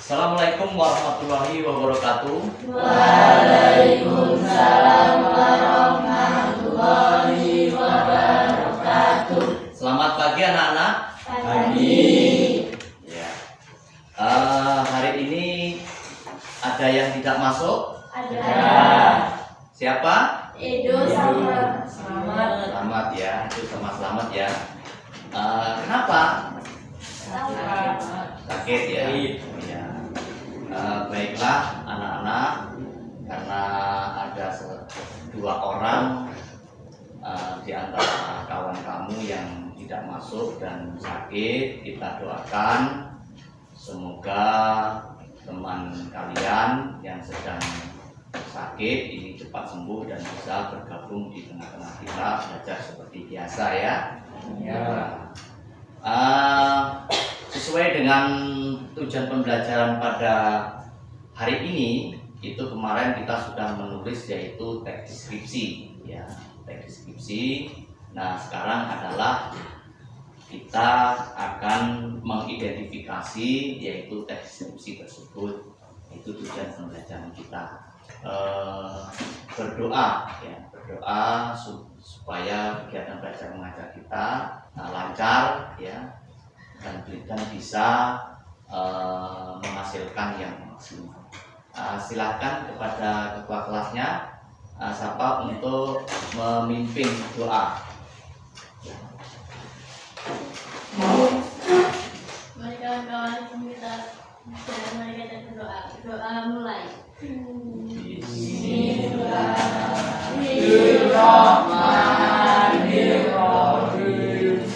Assalamualaikum warahmatullahi wabarakatuh. Waalaikumsalam warahmatullahi wabarakatuh. Selamat pagi anak-anak. Pagi. Ya. Hari ini ada yang tidak masuk? Ada. Siapa? Edo sama Selamat. Selamat ya. Itu sama selamat ya. Kenapa? Sakit ya. Ya. Baiklah anak-anak, karena ada dua orang di antara kawan kamu yang tidak masuk dan sakit, kita doakan semoga teman kalian yang sedang sakit ini cepat sembuh dan bisa bergabung di tengah-tengah kita belajar seperti biasa ya. Sesuai dengan tujuan pembelajaran pada hari ini, itu kemarin kita sudah menulis yaitu teks deskripsi ya, teks deskripsi. Nah, sekarang adalah kita akan mengidentifikasi yaitu teks deskripsi tersebut. Itu tujuan pembelajaran kita. Berdoa ya, berdoa supaya kegiatan belajar mengajar kita lancar ya, dan bisa menghasilkan yang maksimal. Silakan kepada ketua kelasnya siapa untuk memimpin doa. Mari kawan-kawan kita berdoa. Doa mulai. Bismillahirrahmanirrahim.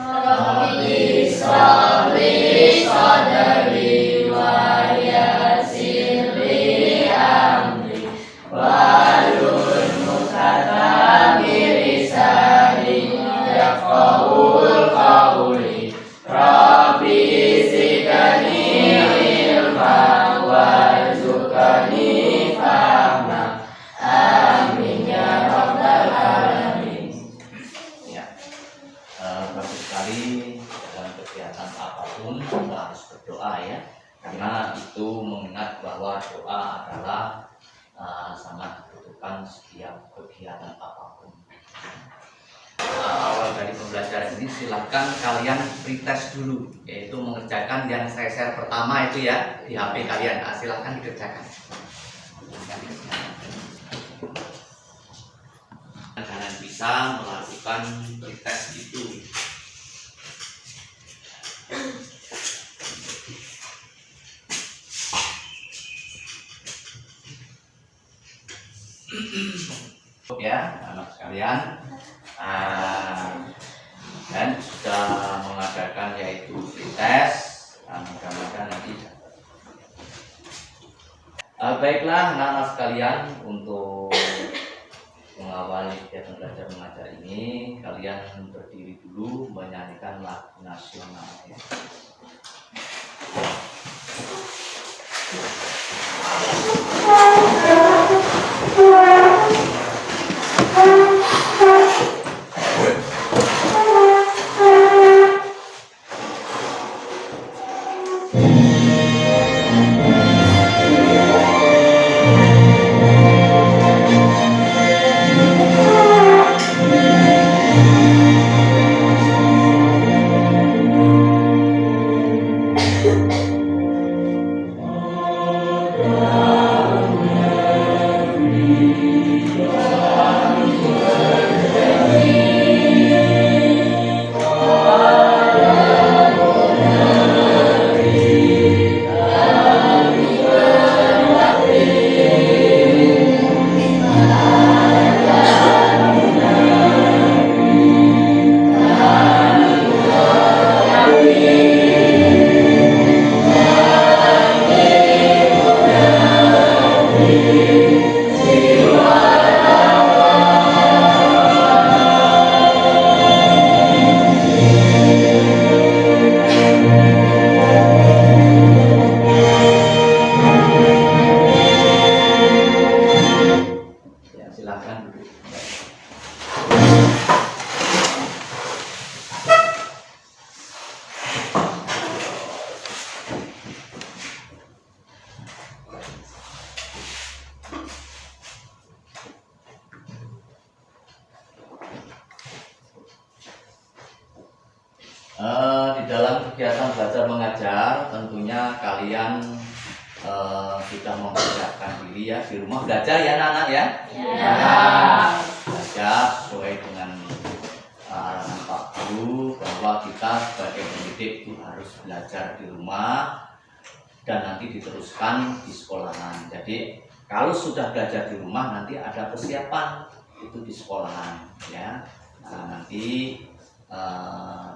Rabbi sholli sadri wa yassir li amri wahlul 'uqdatam min lisani yafqahul qawli. Rabbi zidni ilma warzuqni fahma. Amin ya rabbal alamin. Ya, bagus sekali. Dalam kegiatan apapun kita harus berdoa ya, karena itu mengingat bahwa doa adalah sangat dibutuhkan setiap kegiatan apapun. Awal dari pembelajaran ini silakan kalian pretest dulu, yaitu mengerjakan yang saya share pertama itu ya di HP kalian. Silakan dikerjakan. Kalian bisa melakukan pretest itu. Ya anak sekalian, dan sudah mengadakan yaitu pretest, mudah-mudahan nanti baiklah anak-anak sekalian, untuk mengawali kegiatan belajar mengajar ini kalian berdiri dulu menyanyikan lagu nasional ya. Amin. dalam kegiatan belajar mengajar tentunya kalian sudah mempersiapkan diri ya di rumah belajar ya anak-anak ya. Belajar sesuai dengan arahan Pak Guru bahwa kita sebagai pendidik itu harus belajar di rumah dan nanti diteruskan di sekolahan. Jadi kalau sudah belajar di rumah nanti ada persiapan itu di sekolahan ya. Nah, nanti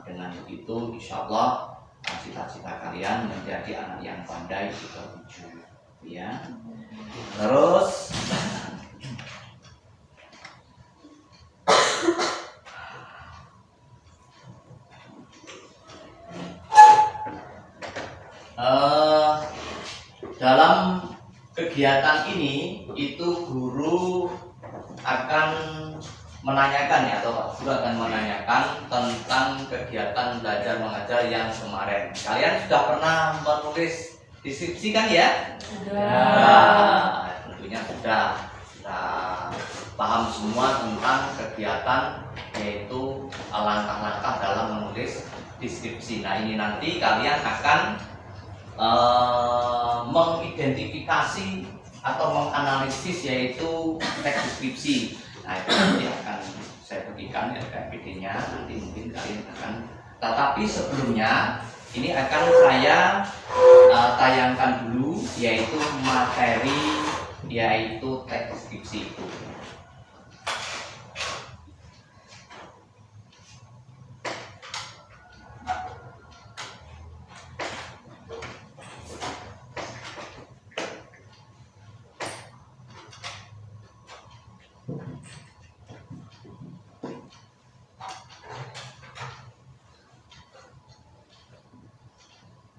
dengan begitu insya Allah cita-cita kalian menjadi anak yang pandai di terwujud ya. Terus dalam kegiatan ini itu guru akan menanyakan ya, atau Pak Guru akan menanyakan tentang kegiatan belajar mengajar yang kemarin. Kalian sudah pernah menulis deskripsi kan ya? Sudah. Tentunya sudah paham semua tentang kegiatan yaitu langkah-langkah dalam menulis deskripsi. Nah ini nanti kalian akan mengidentifikasi atau menganalisis yaitu teks deskripsi. Nah itu nanti akan saya berikan ya PPT-nya, nanti mungkin kalian akan. Tetapi sebelumnya ini akan saya tayangkan dulu yaitu materi yaitu teks deskripsi itu.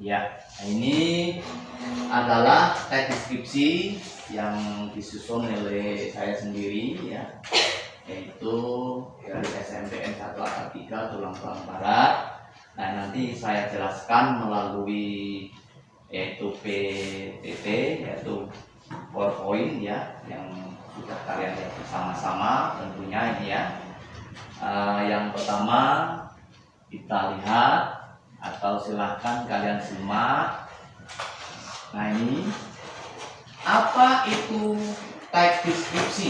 Ya, ini adalah teks deskripsi yang disusun oleh saya sendiri ya, yaitu dari SMPN 1 Angkatan 3 Tulang-Tulang Barat. Nah nanti saya jelaskan melalui yaitu PPT yaitu PowerPoint ya, yang sudah kalian lihat bersama-sama tentunya ini ya. Yang pertama kita lihat atau silahkan kalian simak. Nah ini apa itu teks deskripsi?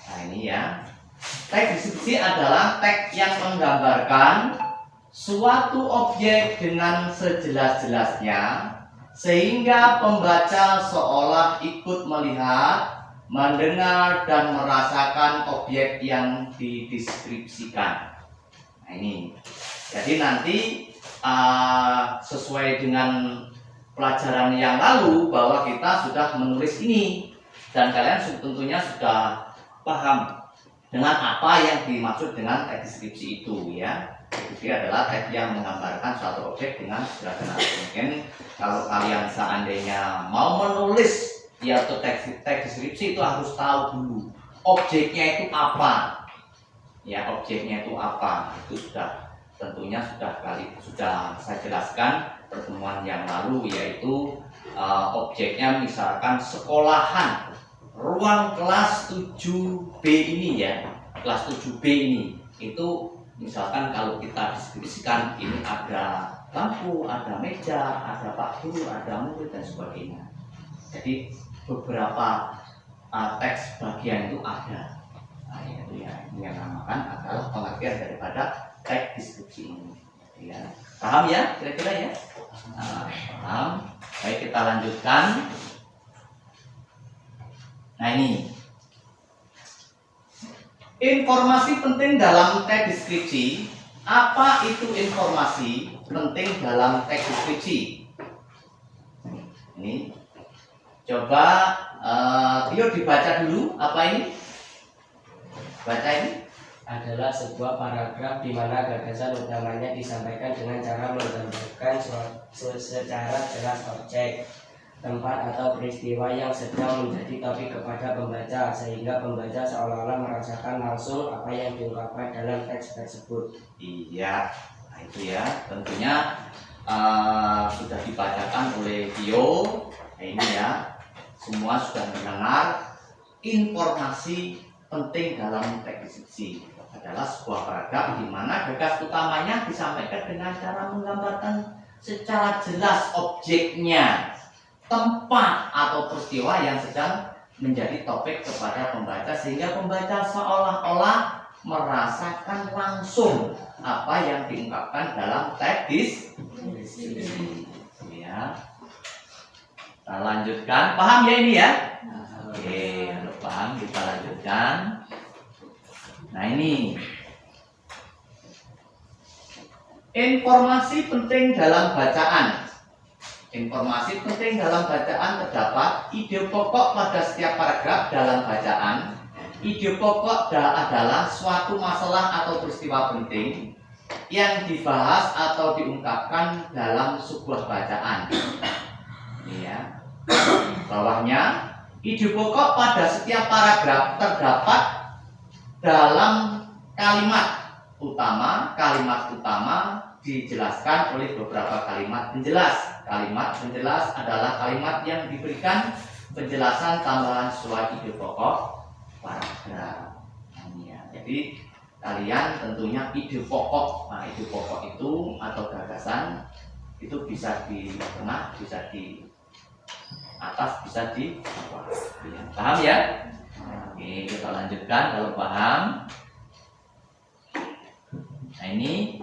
Nah ini ya, teks deskripsi adalah teks yang menggambarkan suatu objek dengan sejelas-jelasnya sehingga pembaca seolah ikut melihat, mendengar dan merasakan objek yang dideskripsikan. Nah ini, jadi nanti sesuai dengan pelajaran yang lalu bahwa kita sudah menulis ini dan kalian tentunya sudah paham dengan apa yang dimaksud dengan teks deskripsi itu ya. Jadi adalah teks yang menggambarkan suatu objek dengan jelas-jelas. Mungkin kalau kalian seandainya mau menulis ya teks deskripsi itu harus tahu dulu objeknya itu apa. Ya objeknya itu apa itu sudah tentunya sudah saya jelaskan pertemuan yang lalu yaitu objeknya misalkan sekolahan ruang kelas 7B ini ya, kelas 7B ini itu misalkan kalau kita deskripsikan ini ada lampu, ada meja, ada Pak Guru, ada murid dan sebagainya. Jadi beberapa teks bagian itu ada. Nah, itu ya, ini yang namakan adalah pengertian daripada teks deskripsi ini ya. Paham ya kira-kira ya? Nah, paham. Baik kita lanjutkan. Nah ini informasi penting dalam teks deskripsi. Apa itu informasi penting dalam teks deskripsi? Ini coba Tio dibaca dulu apa ini? Baca ini. Adalah sebuah paragraf di mana gagasan utamanya disampaikan dengan cara menggambarkan secara jelas objek, tempat atau peristiwa yang sedang menjadi topik kepada pembaca sehingga pembaca seolah-olah merasakan langsung apa yang diungkapkan dalam teks tersebut. Iya, nah itu ya tentunya sudah dibacakan oleh Tio. Nah ini ya, semua sudah mendengar informasi penting dalam teks deskripsi. adalah sebuah paragraf di mana gagas utamanya disampaikan dengan cara menggambarkan secara jelas objeknya, tempat atau peristiwa yang sedang menjadi topik kepada pembaca, sehingga pembaca seolah-olah merasakan langsung apa yang diungkapkan dalam teks deskripsi. Ya. Kita lanjutkan, paham ya ini ya? Oke, kalau paham kita lanjutkan. Nah ini informasi penting dalam bacaan. Informasi penting dalam bacaan terdapat ide pokok pada setiap paragraf dalam bacaan. Ide pokok adalah suatu masalah atau peristiwa penting yang dibahas atau diungkapkan dalam sebuah bacaan. Ya. Bawahnya, ide pokok pada setiap paragraf terdapat dalam kalimat utama. Kalimat utama dijelaskan oleh beberapa kalimat penjelas. Kalimat penjelas adalah kalimat yang diberikan penjelasan tambahan sesuai ide pokok paragraf. Ya, jadi kalian tentunya ide pokok. Nah, ide pokok itu atau gagasan itu bisa di tengah, bisa di atas, bisa di bawah. Ya, paham ya? Oke, kita lanjutkan kalau paham. Nah, ini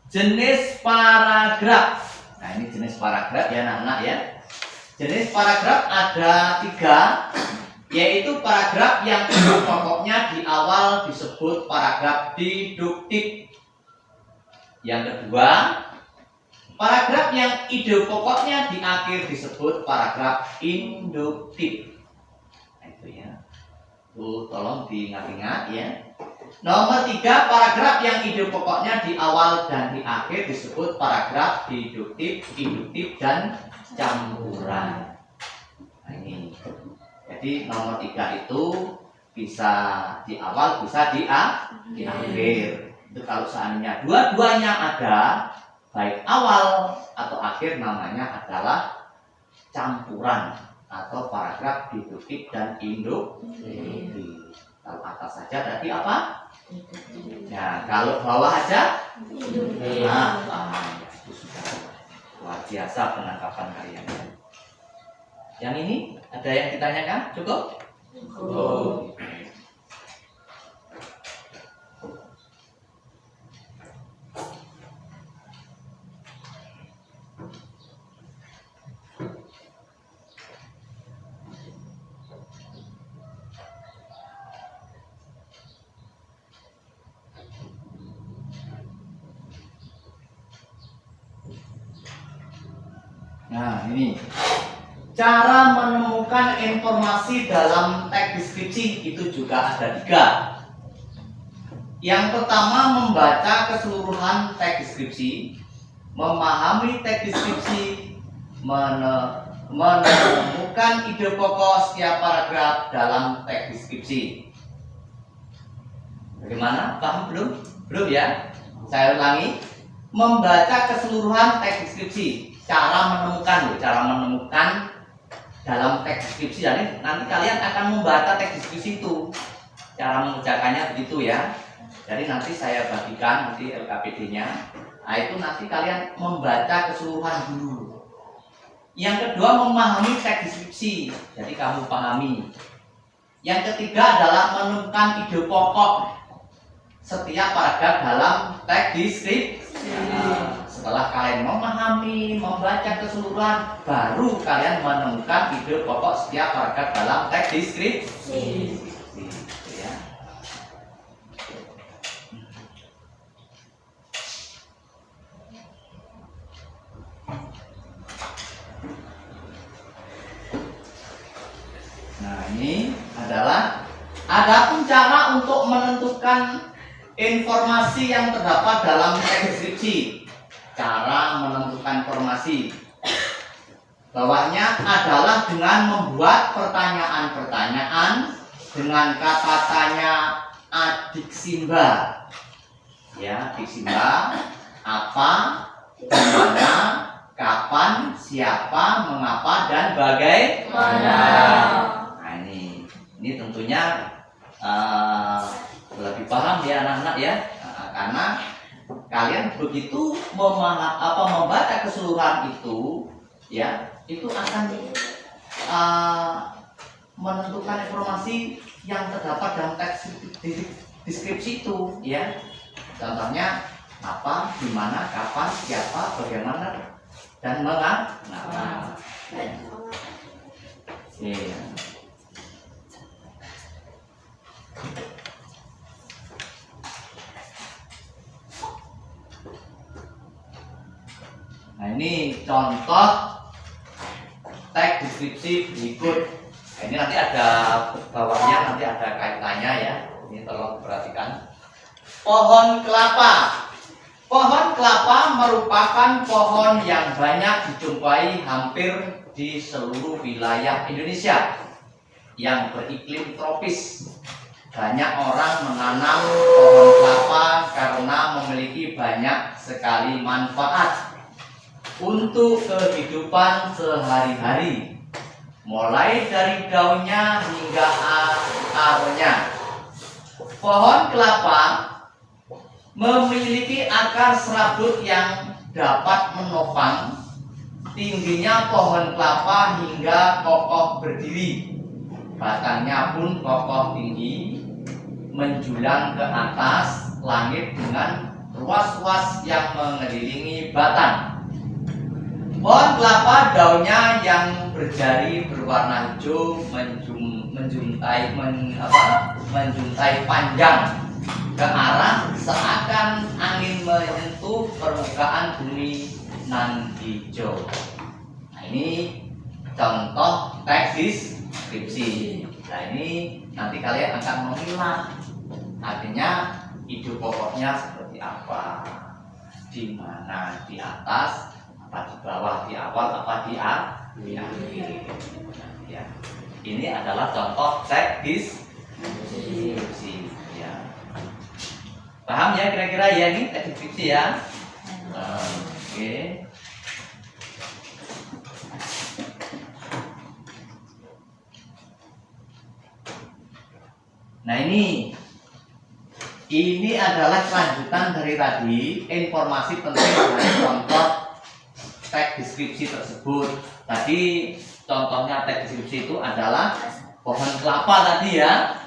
jenis paragraf. Nah, ini jenis paragraf ya anak-anak ya. Jenis paragraf ada 3, yaitu paragraf yang ide pokoknya di awal disebut paragraf deduktif. Yang kedua, paragraf yang ide pokoknya di akhir disebut paragraf induktif. Nah, itu ya. Tuh, tolong diingat-ingat ya. Nomor 3, paragraf yang ide pokoknya di awal dan di akhir disebut paragraf deduktif, induktif, dan campuran. Nah, ini. Jadi nomor 3 itu bisa di awal, bisa di akhir. Itu kalau seandainya dua-duanya ada, baik awal atau akhir, namanya adalah campuran atau paragraf deduktif dan induktif. Kalau atas saja berarti apa? Ya, kalau bawah aja? Nah, itu sudah luar biasa penangkapan kalian. Yang ini ada yang ditanyakan? Cukup? Cukup. Nah, ini cara menemukan informasi dalam teks deskripsi itu juga ada 3. Yang pertama, membaca keseluruhan teks deskripsi, memahami teks deskripsi, menemukan ide pokok setiap paragraf dalam teks deskripsi. Bagaimana? Paham belum? Belum ya? Saya ulangi. Membaca keseluruhan teks deskripsi. Cara menemukan dalam teks deskripsi. Jadi nanti kalian akan membaca teks deskripsi itu. Cara mengerjakannya begitu ya. Jadi nanti saya bagikan nanti LKPD-nya. Nah, itu nanti kalian membaca keseluruhan dulu. Yang kedua, memahami teks deskripsi. Jadi kamu pahami. Yang ketiga adalah menemukan ide pokok setiap paragraf dalam teks deskripsi. Nah, setelah kalian memahami, membaca keseluruhan, baru kalian menemukan ide pokok setiap paragraf dalam teks deskripsi. Ya. Nah, ini adalah adapun cara untuk menentukan informasi yang terdapat dalam teks deskripsi. Cara menentukan informasi. Bawahnya adalah dengan membuat pertanyaan-pertanyaan dengan kata tanya adiksimba. Ya, adiksimba. Apa, dimana, kapan, siapa, mengapa, dan bagaimana. Nah, ini tentunya lebih paham ya anak-anak ya. Karena kalian begitu membaca keseluruhan itu ya, itu akan menentukan informasi yang terdapat dalam teks deskripsi itu ya. Contohnya apa, di mana, kapan, siapa, bagaimana, dan mengapa. Iya. Nah, ini contoh teks deskripsi berikut. Nah, ini nanti ada bawahnya, nanti ada kaitannya ya. Ini tolong perhatikan. Pohon kelapa. Pohon kelapa merupakan pohon yang banyak dijumpai hampir di seluruh wilayah Indonesia yang beriklim tropis. Banyak orang menanam pohon kelapa karena memiliki banyak sekali manfaat untuk kehidupan sehari-hari, mulai dari daunnya hingga akarnya. Pohon kelapa memiliki akar serabut yang dapat menopang tingginya pohon kelapa hingga kokoh berdiri. Batangnya pun kokoh tinggi, menjulang ke atas langit dengan ruas-ruas yang mengelilingi batang. Pohon kelapa daunnya yang berjari berwarna hijau menjuntai panjang ke arah seakan angin menyentuh permukaan bumi nan hijau. Nah, ini contoh teks deskripsi. Nah, ini nanti kalian akan memilah, artinya ide pokoknya seperti apa, di mana, di atas, apa di bawah, di awal, apa di akhir. Ya. Ini adalah contoh teks deskripsi. Ya. Paham ya kira-kira ya ini teks deskripsi ya? Oke. Nah, ini adalah kelanjutan dari tadi, informasi penting dari contoh teks deskripsi tersebut. Tadi contohnya teks deskripsi itu adalah pohon kelapa tadi ya.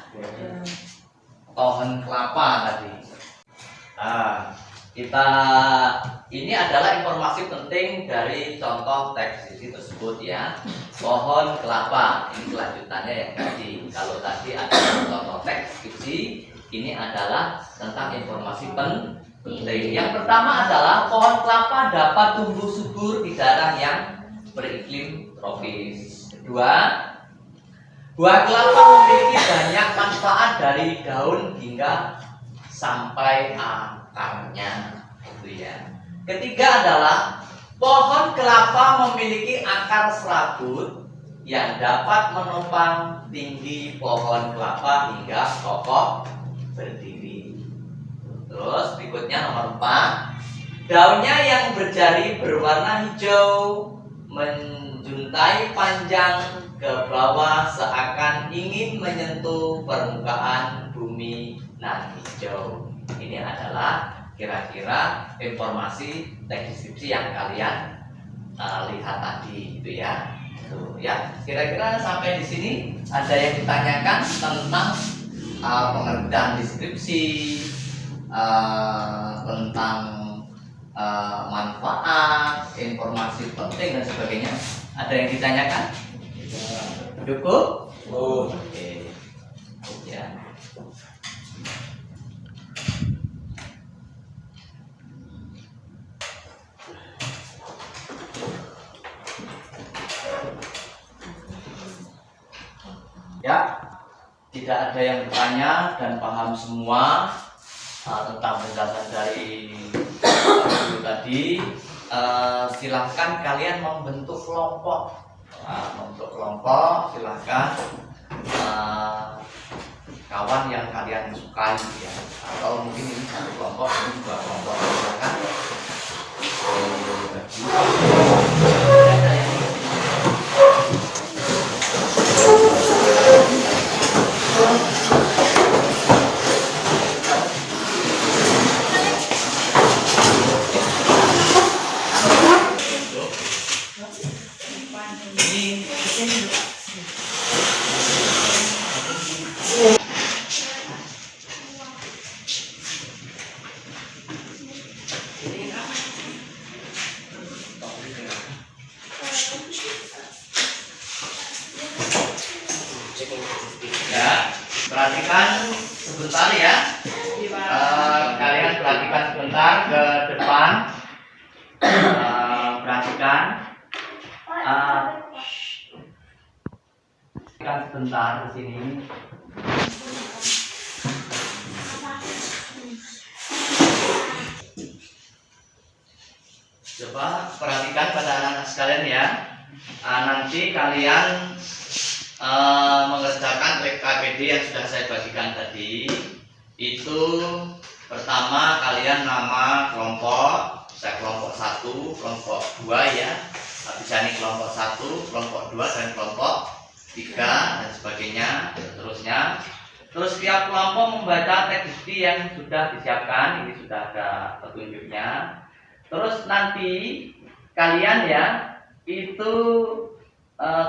Pohon kelapa tadi. Ini adalah informasi penting dari contoh teks deskripsi tersebut ya. Pohon kelapa, ini kelanjutannya yang tadi. Kalau tadi ada contoh teks deskripsi, ini adalah tentang informasi penting. Yang pertama adalah pohon kelapa dapat tumbuh subur di daerah yang beriklim tropis. Kedua, buah kelapa memiliki banyak manfaat dari daun hingga sampai akarnya. Itu ya. Ketiga adalah pohon kelapa memiliki akar serabut yang dapat menopang tinggi pohon kelapa hingga kokoh berdiri. Terus berikutnya nomor 4, daunnya yang berjari berwarna hijau menjuntai panjang ke bawah seakan ingin menyentuh permukaan bumi nan hijau. Ini adalah kira-kira informasi teks deskripsi yang kalian lihat tadi itu ya. Tuh ya, kira-kira sampai di sini ada yang ditanyakan tentang pengertian deskripsi, tentang manfaat, informasi penting dan sebagainya. Ada yang ditanyakan? Cukup? Oke. Ya. Ya, tidak ada yang bertanya dan paham semua tentang penjelasan dari guru tadi. Silahkan kalian membentuk kelompok. Membentuk kelompok, silahkan kawan yang kalian sukai ya. Atau mungkin ini satu kelompok, ini dua kelompok, silahkan. Ini ya, perhatikan sebentar ya. Kalian perhatikan sebentar ke depan. Perhatikan. Perhatikan sebentar di sini. Coba perhatikan pada anak-anak sekalian ya. Nanti kalian mengerjakan PKPD yang sudah saya bagikan tadi. Itu pertama kalian nama kelompok, saya kelompok 1, kelompok 2 ya. Bisa nih kelompok 1, kelompok 2 dan kelompok 3 dan sebagainya, seterusnya. Terus tiap kelompok membaca teks dikti yang sudah disiapkan, ini sudah ada petunjuknya. Terus nanti kalian ya itu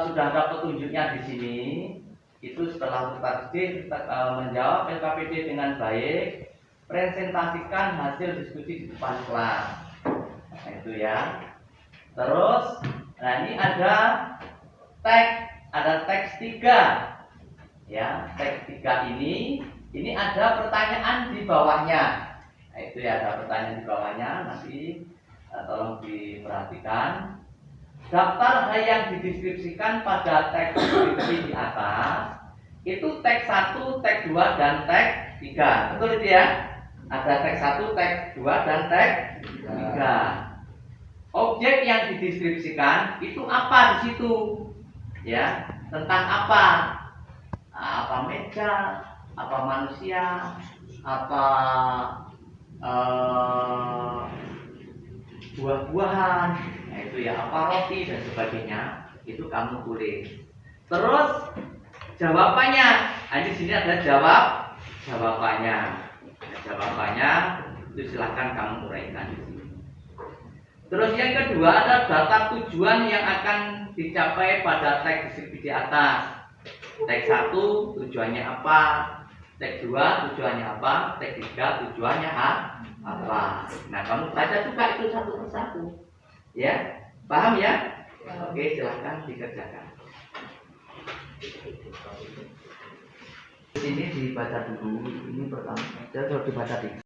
sudah ada petunjuknya di sini. Itu setelah menjawab LKPD dengan baik, presentasikan hasil diskusi di depan kelas. Nah, itu ya. Terus, nah ini ada teks 3. Ya, teks 3 ini ada pertanyaan di bawahnya. Nah, itu ya, ada pertanyaan di bawahnya, nanti tolong diperhatikan. Daftar hal yang dideskripsikan pada teks deskripsi di atas itu teks 1, teks 2, dan teks 3. Betul itu ya? Ada teks 1, teks 2, dan teks 3. Objek yang dideskripsikan itu apa di situ? Ya, tentang apa? Apa meja, apa manusia, apa buah-buahan, nah itu ya, apa roti dan sebagainya, itu kamu tulis. Terus jawabannya, di sini ada jawabannya. Nah, jawabannya itu silahkan kamu uraikan di sini. Terus yang kedua ada daftar tujuan yang akan dicapai pada teks deskripsi di atas. Teks 1 tujuannya apa? Teks 2 tujuannya apa? Teks 3 tujuannya apa? Nah, kamu baca juga itu satu persatu. Ya, paham ya? Oke, silahkan dikerjakan. Ini dibaca dulu. Ini pertama. Coba dibaca dulu.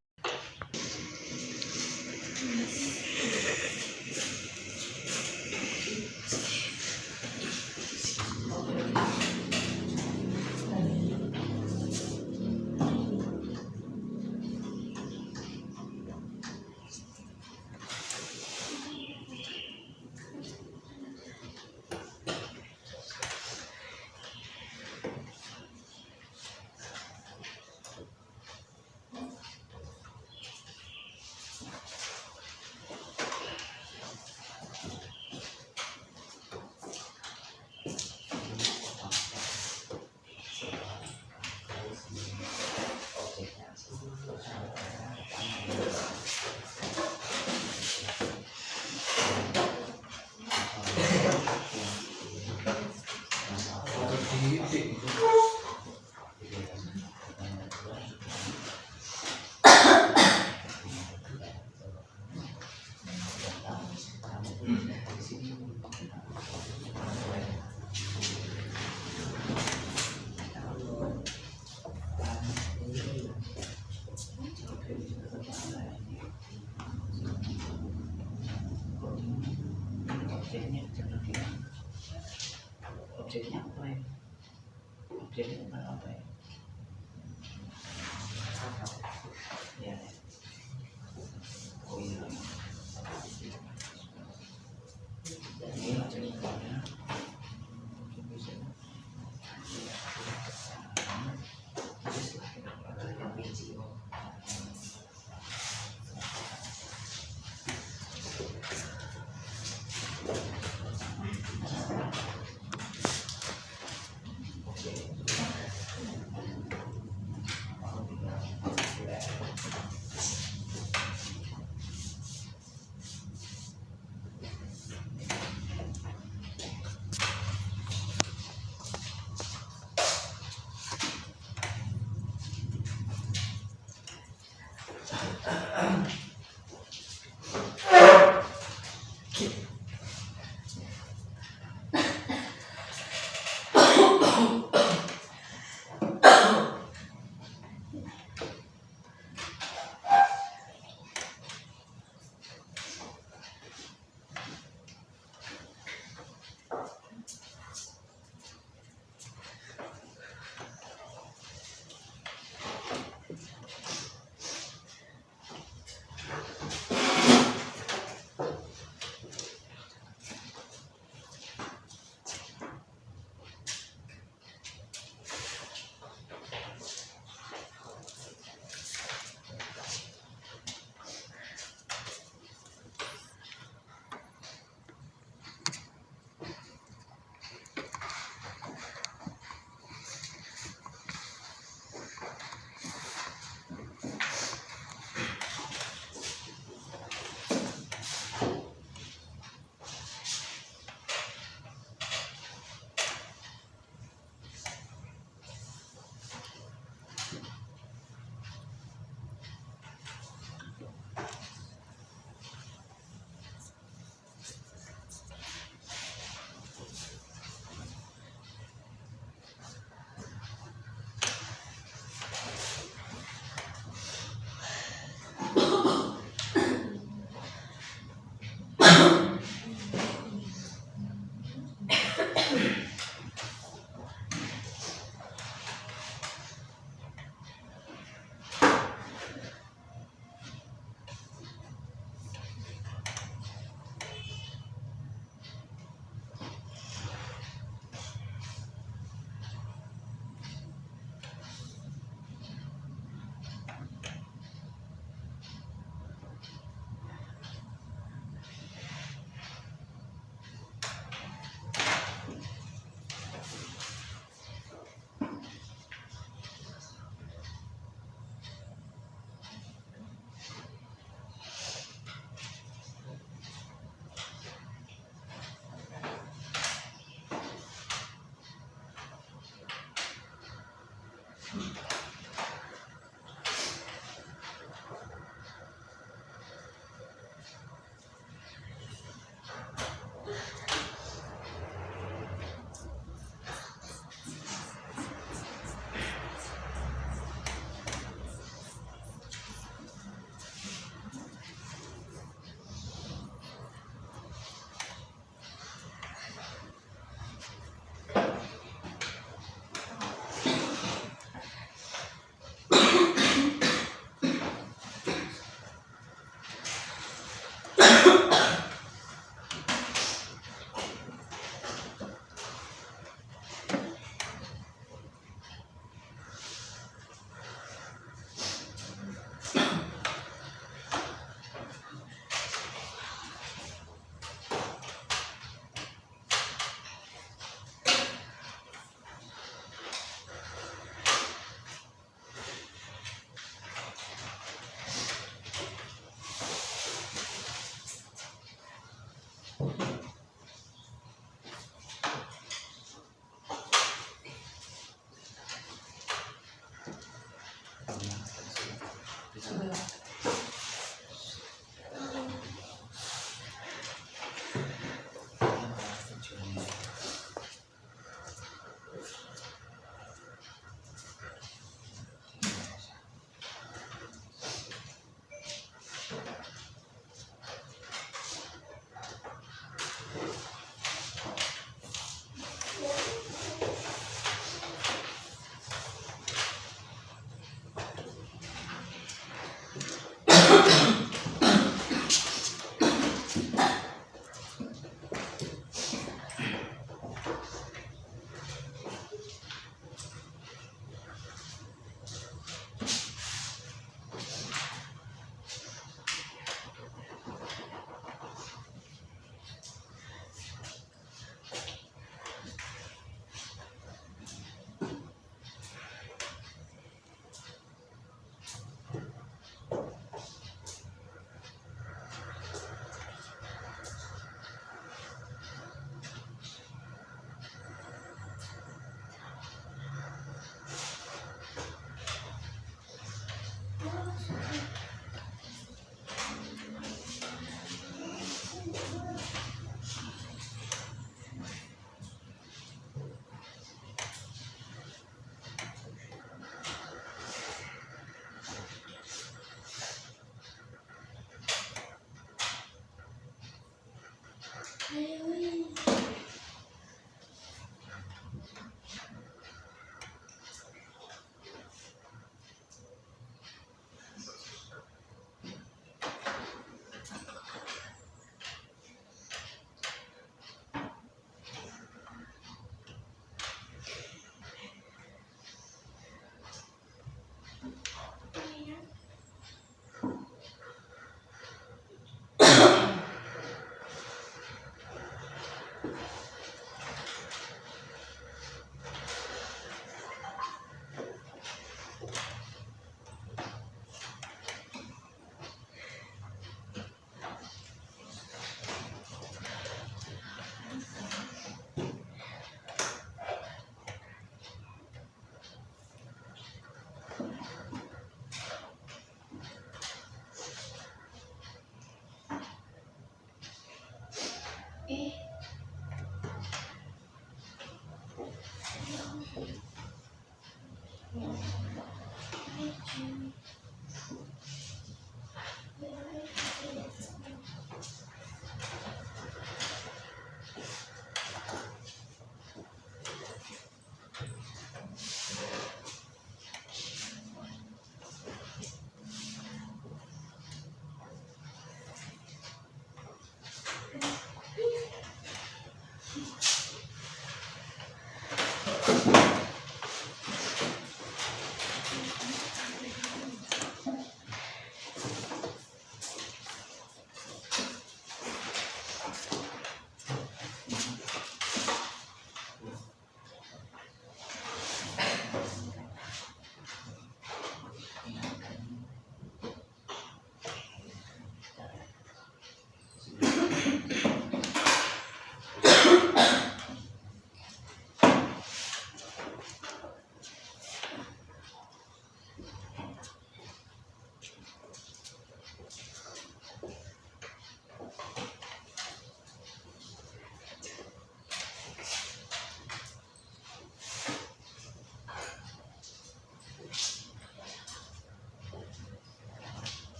Objeknya apa ya? Objeknya apa ya? Ya. Oh iya. Ini objeknya.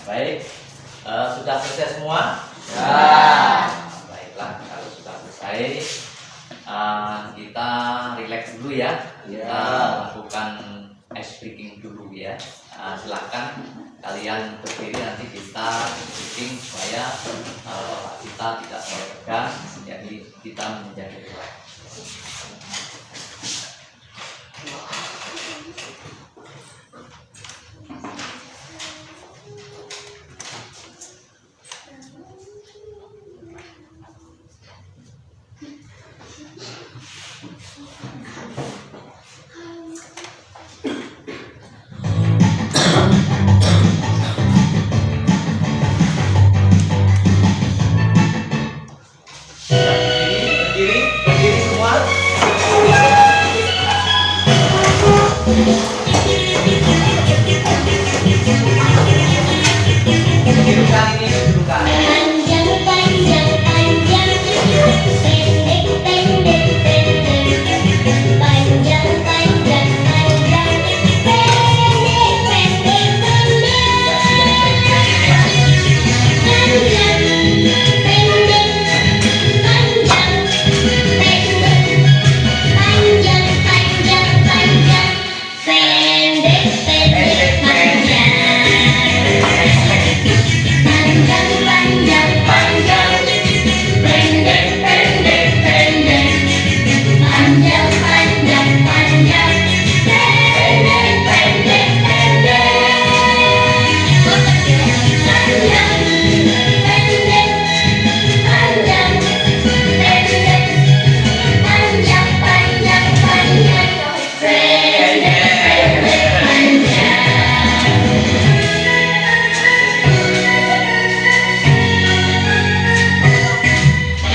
Baik, sudah selesai semua? Ya. Baiklah, kalau sudah selesai, kita relax dulu ya. Kita lakukan ice breaking dulu ya. Silakan kalian berdiri, nanti kita breaking supaya kita tidak terlalu tegang, jadi kita menjadi relax. Dibirukan ini, dibirukan. Panjang, panjang, panjang, pendek, pendek, pendek. Panjang, panjang, panjang, pendek, pendek, pendek. Panjang, pendek, panjang, pendek. Panjang, panjang, panjang, pendek, pendek, panjang. Panjang, panjang, panjang, pendek, pendek, pendek. Panjang, panjang, panjang, pendek, pendek, pendek. Panjang, pendek, panjang, pendek. Panjang, panjang, panjang, pendek, pendek, panjang.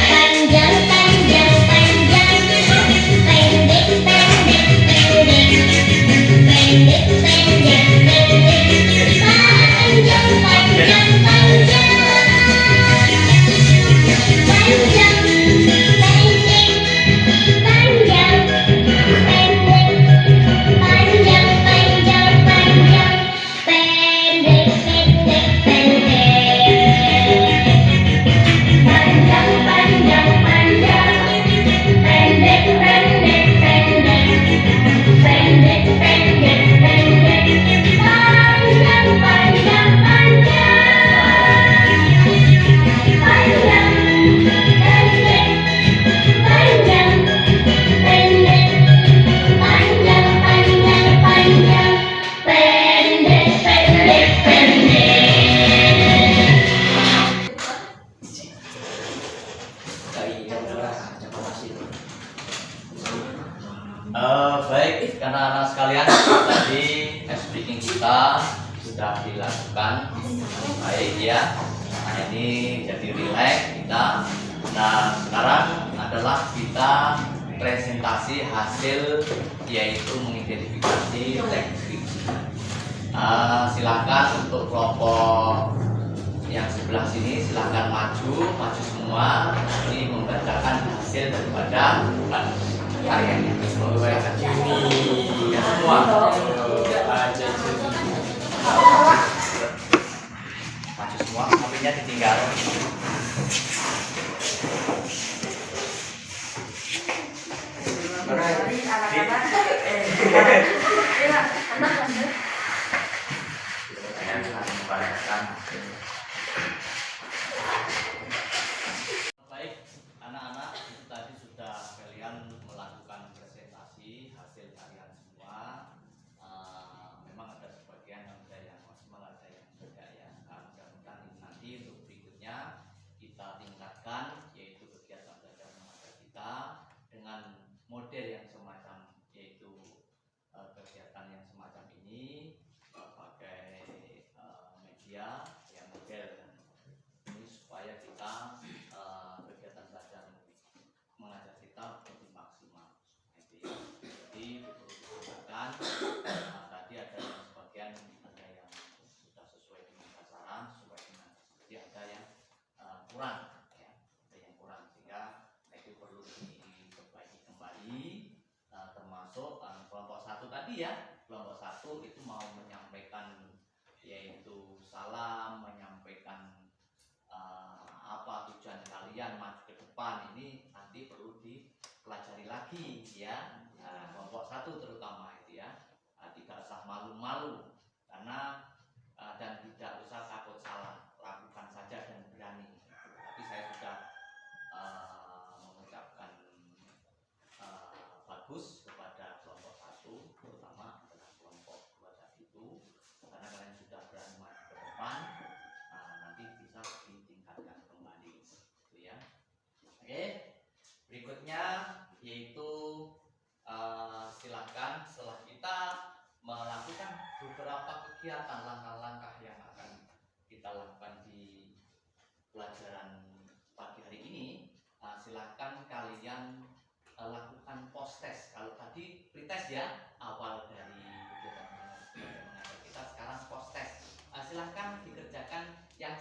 Panjang, panjang, panjang, pendek, pendek, pendek. Pendek, pendek, pendek. Panjang, panjang, panjang. Panjang, pendek, panjang, pendek. Panjang, panjang, panjang, pendek, pendek, pendek. Panjang, panjang, panjang, pendek, pendek, pendek. Pendek, pendek, pendek. Panjang, panjang, panjang. Panjang, pendek, panjang, pendek. Panjang, panjang, panjang, pendek, pendek, pendek. Baik, anak-anak sekalian, tadi speaking kita sudah dilakukan baik ya. Nah ini jadi relax kita. Nah sekarang adalah kita presentasi hasil, yaitu mengidentifikasi teks skripsi. Silakan untuk kelompok yang sebelah sini silakan maju semua. Ini membacakan hasil daripada karyanya. Ya semua. Maju semua, kopinya ditinggal. Baik, anak-anak, itu tadi sudah kalian melakukan presentasi hasil kalian semua. Memang ada sebagian yang maksimal, ada yang tidak ya. Mudah-mudahan ini nanti untuk berikutnya kita tingkatkan, yaitu kegiatan belajar mengajar kita dengan model yang semacam, yaitu kegiatan yang semacam ini pakai media yang model ini supaya kita kegiatan belajar mengajar kita lebih maksimal. Jadi perlu disampaikan tadi ada yang sebagian ada yang sudah sesuai dengan sasaran, sesuai dengan jadi ada yang kurang ya, ada yang kurang sehingga itu perlu diperbaiki kembali. Termasuk kelompok satu tadi ya, kelompok satu itu mau menyampaikan yaitu salam, menyampaikan apa tujuan kalian maju ke depan, ini nanti perlu dipelajari lagi ya. Kelompok satu terutama itu ya, tidak usah malu-malu karena dan tidak usah takut salah, lakukan saja dan berani. Tapi saya sudah mengucapkan bagus kepada kelompok satu, terutama adalah kelompok dua tadi itu, karena kalian sudah berani maju ke depan. Nanti bisa ditingkatkan kembali, gitu ya. Oke, berikutnya yaitu silakan setelah kita melakukan beberapa kegiatan, langkah-langkah yang akan kita lakukan di pelajaran pagi hari ini, silakan kalian lakukan post test. Kalau tadi pretest ya, awal dari kegiatan mengajar kita, sekarang post test. Silahkan dikerjakan yang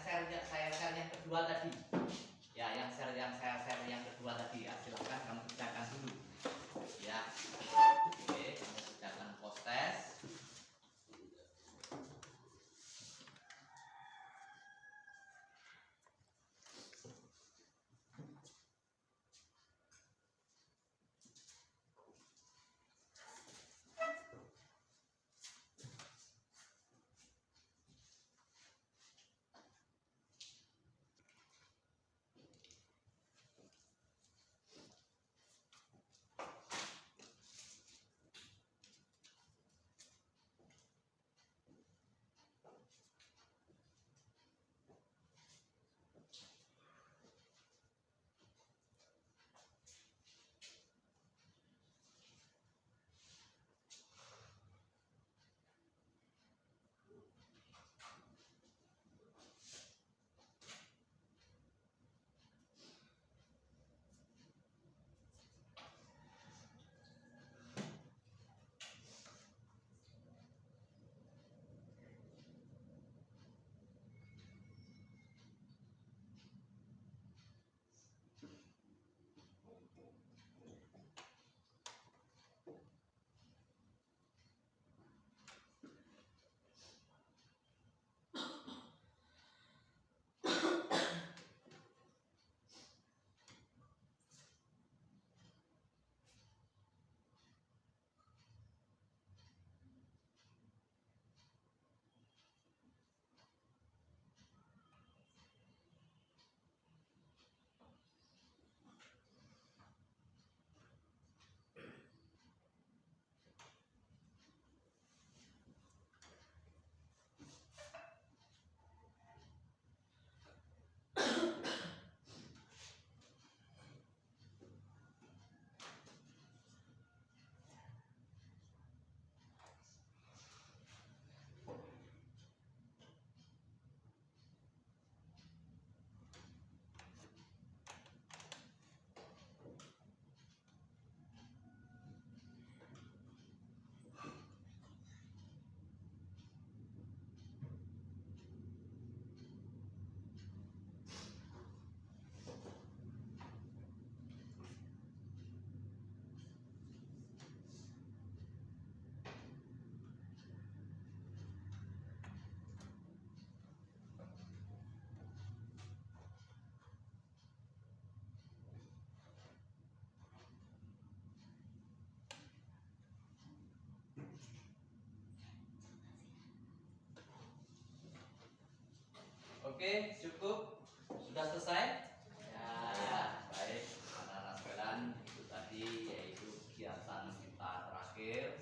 Oke, cukup. Sudah selesai? Ya, baik. Anak-anak sekalian, itu tadi yaitu kegiatan kita terakhir,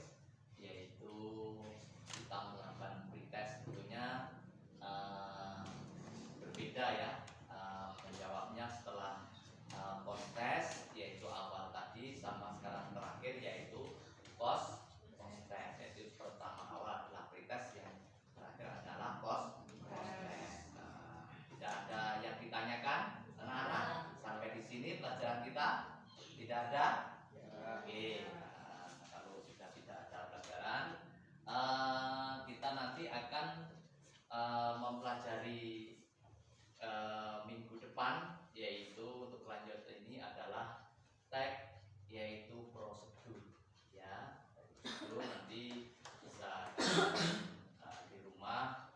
yaitu kita melakukan pretest. Tentunya berbeda ya menjawabnya setelah post-test, yaitu awal tadi, sama sekarang terakhir yaitu post-test. Yaitu pertama awal adalah pretest, yang terakhir adalah post-test. Tidak ada yang ditanyakan, anak-anak? Sampai di sini pelajaran kita tidak ada. Oke, kalau sudah tidak ada pelajaran, kita nanti akan mempelajari minggu depan, yaitu untuk kelanjutan ini adalah tag, yaitu prosedur ya. Itu nanti bisa di rumah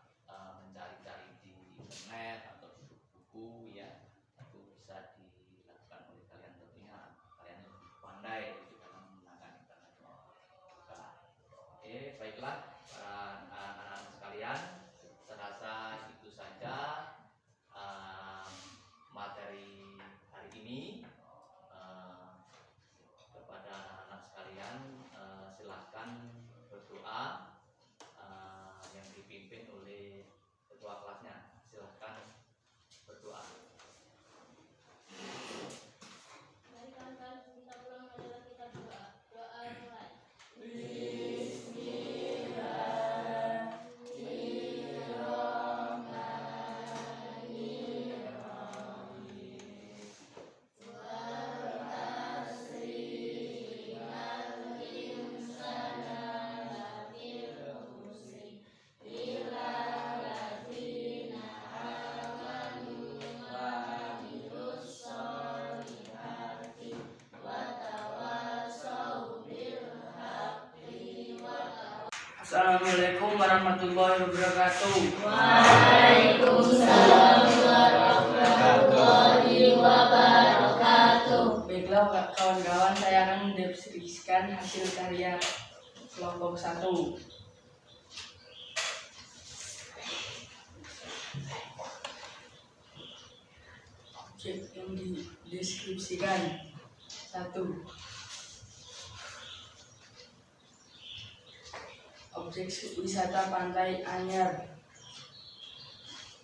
mencari-cari di internet atau di buku ya, itu bisa dilakukan oleh kalian. Tentunya kalian lebih pandai di dalam menggunakan internet. Oke, baiklah anak-anak sekalian, serasa itu saja materi hari ini. Kepada anak-anak sekalian, silahkan berdoa yang dipimpin oleh ketua kelasnya. Silahkan berdoa. Mari kawan-kawan kita pulang adalah kita doa. Doa mulai. Assalamualaikum warahmatullahi wabarakatuh. Waalaikumsalam warahmatullahi wabarakatuh. Baiklah kawan-kawan, saya akan mendeskripsikan hasil karya kelompok 1. Objek yang dideskripsikan: 1. Objek wisata Pantai Anyar.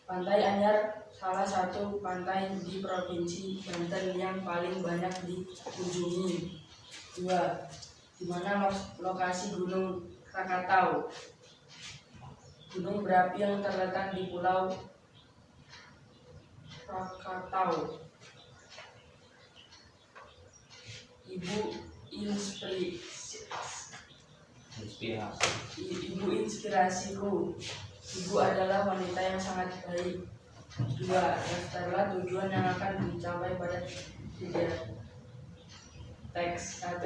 Pantai Anyar salah satu pantai di Provinsi Banten yang paling banyak dikunjungi. 2. Di mana lokasi Gunung Krakatau, gunung berapi yang terletak di Pulau Krakatau. Ibu inspirasiku. Ibu adalah wanita yang sangat baik. 2. Daftarlah tujuan yang akan dicapai pada tiga teks. 1.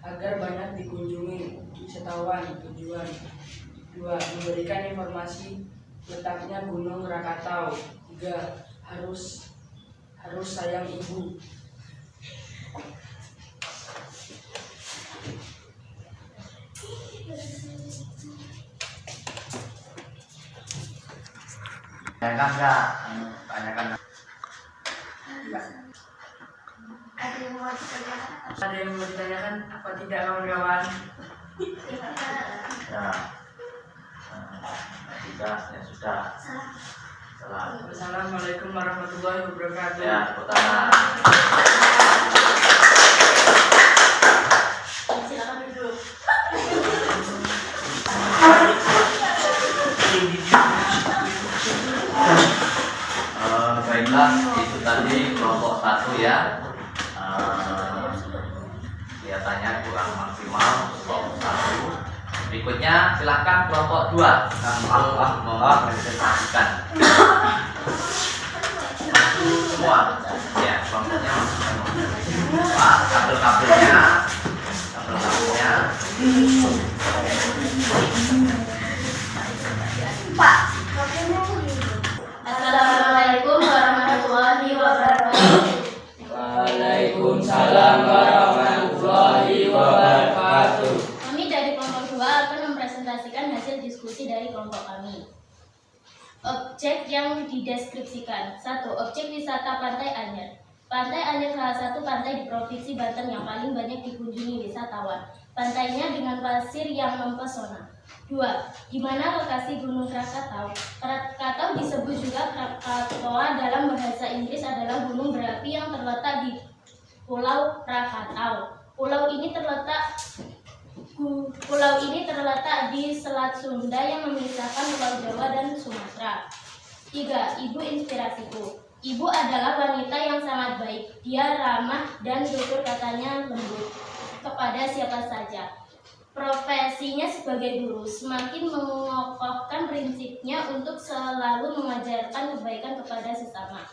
Agar banyak dikunjungi wisatawan. Tujuan. 2. Memberikan informasi letaknya Gunung Krakatau. 3. Harus sayang ibu. Tanyakan enggak? Tanyakan. Ada yang mau ditanyakan apa tidak, kawan-kawan? Ya. Tidak, ya sudah. Assalamualaikum warahmatullahi wabarakatuh. Ya, tepuk tangan. Silakan duduk. Baiklah, itu tadi kelompok 1 ya. Kelihatannya kurang maksimal kelompok 1. Berikutnya silakan kelompok 2 mempresentasikan. Semua ya, kelompoknya kabel-kabelnya. Assalamualaikum warahmatullahi wabarakatuh. Waalaikumsalam warahmatullahi wabarakatuh. Kami dari kelompok 2 akan mempresentasikan hasil diskusi dari kelompok kami. Objek yang dideskripsikan. 1. Objek wisata Pantai Anyer. Pantai Anyer salah satu pantai di Provinsi Banten yang paling banyak dikunjungi wisatawan. Pantainya dengan pasir yang mempesona. 2. Di mana lokasi Gunung Krakatau? Krakatau disebut juga Krakatoa dalam bahasa Inggris adalah gunung berapi yang terletak di Pulau Krakatau. Pulau ini terletak di Selat Sunda yang memisahkan Pulau Jawa dan Sumatera. 3. Ibu inspirasiku. Ibu adalah wanita yang sangat baik. Dia ramah dan tutur katanya lembut kepada siapa saja. Profesinya sebagai guru semakin mengokohkan prinsipnya untuk selalu mengajarkan kebaikan kepada sesama.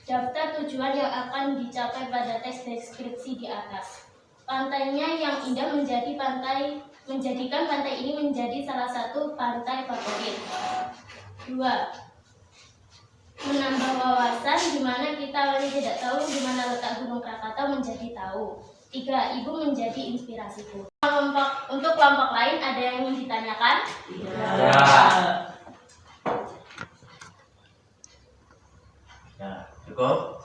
Daftar tujuan yang akan dicapai pada teks deskripsi di atas. Pantainya yang indah menjadikan pantai ini menjadi salah satu pantai favorit. 2. Menambah wawasan di mana kita tidak tahu di mana letak Gunung Krakatau menjadi tahu. 3. Ibu menjadi inspirasiku. Untuk kelompok lain ada yang ingin ditanyakan? Ya, cukup?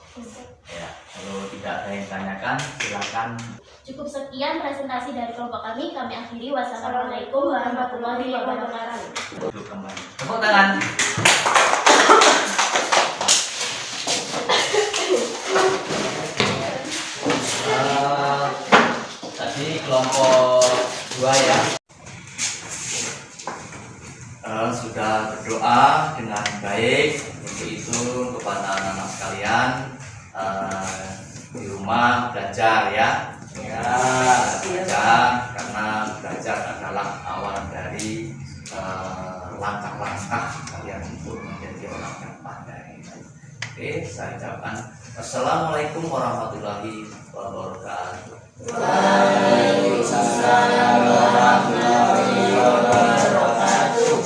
Ya, kalau tidak ada yang tanyakan, silakan. Cukup sekian presentasi dari kelompok kami. Kami akhiri. Wassalamualaikum warahmatullahi wabarakatuh. Duduk kembali. Tepuk tangan. Tadi kelompok 2 ya. Sudah berdoa dengan baik. Untuk itu kepada anak-anak sekalian di rumah belajar ya. Belajar karena belajar adalah awal dari langkah-langkah kalian untuk menjadi orang yang pandai. Oke, saya ucapkan assalamualaikum warahmatullahi wabarakatuh. Waalaikumsalam warahmatullahi wabarakatuh.